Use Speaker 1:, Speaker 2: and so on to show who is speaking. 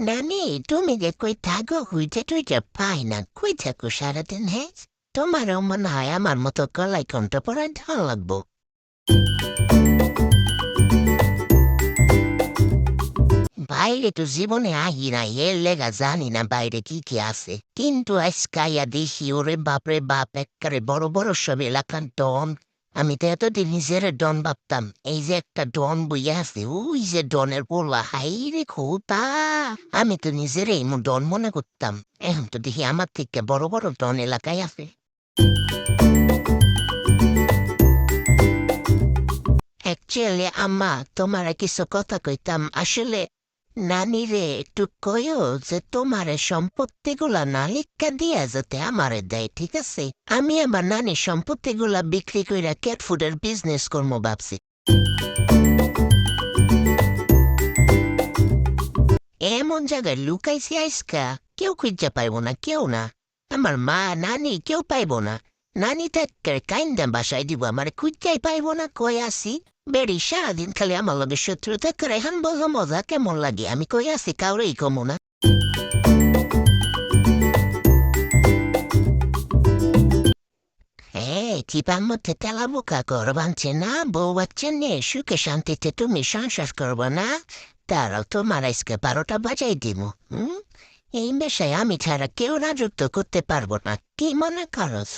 Speaker 1: নানি, তুমি যে কই থাকো হইতে টুইতে পাই না, কই থাকো সারাদিন? হ্যাঁ, তোমারও মনে হয় আমার মতো গলায় কণ্ঠ পড়া ঢাল লাগবো। বাইরে তো জীবনে আহি না, এর লেগা জানি না বাইরে কি কি আছে, কিন্তু আজকাইয়া দেখি ওরে বাপরে বাপ একবারে বড় বড় সব এলাকার ডন। আমি তো এতদিন নিজের ডন ভাবতাম, এই যে একটা ডন বইয়া আছে, ওই যে ডনের পোলা, হাই রে খোদা! আমি তো নিজের এই ডন মনে করতাম, এখন তো দেখি আমার থেকে বড় বড় ডন এলাকায় আছে। অ্যাকচুয়ালি আম্মা, তোমার কিছু কথা কইতাম আসলে। নানিরে একটু কয়ো যে তোমারে সম্পত্তিগুলা না লিখা দিয়া যাতে আমারে দেয়, ঠিক আছে? আমি আমার নানির সম্পত্তিগুলা বিক্রি কইরা ক্যাট ফুডের বিজনেস করবো ভাবছি। এমন জায়গায় লুকাইছি আইসকা, কেউ খুঁজা পাইব না, কেউ না। আমার মা, নানি কেউ পাইব না। নানি থাকলে কাইন্দা বাসায় দিব, আমার খুঁজাই পাইব না কই আসি। বেড়ি সারাদিন খালি আমার লগে শত্রুতা করে, এখন বলো মজা কেমন লাগে? আমি কই আসি কাউরেই কমো না। হ্যাঁ, চিপার মধ্যে তেলা বোকা ঘর বানছে না, বউ বাচ্চা নিয়ে সুখে শান্তিতে তুমি সংসার করবো না? তারাও তোমার আজকে 12টা বাজাই দিব। এই পেশায় আমি ছাড়া কেউ রাজত্ব করতে পারবো না, কি মনে করস?